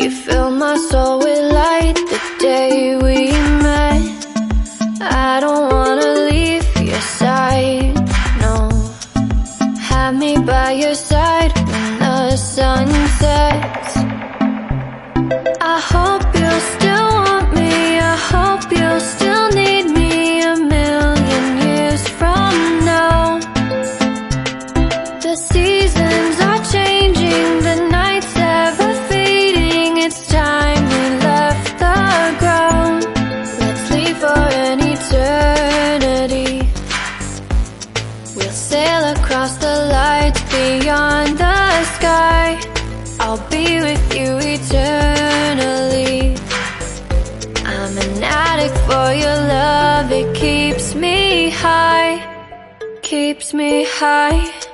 You fill my soul with light the day we met. I don't wanna leave your side, no. Have me by your side when the sun sets. I hope you'll still want me, I hope you'll still need me a million years from now. The seasons are changing, the nights ever fading. It's time we left the ground. Let's leave for an eternity. We'll sail across the lights beyond the sky. I'll be with you eternally. I'm an addict for your love, it keeps me high, keeps me high.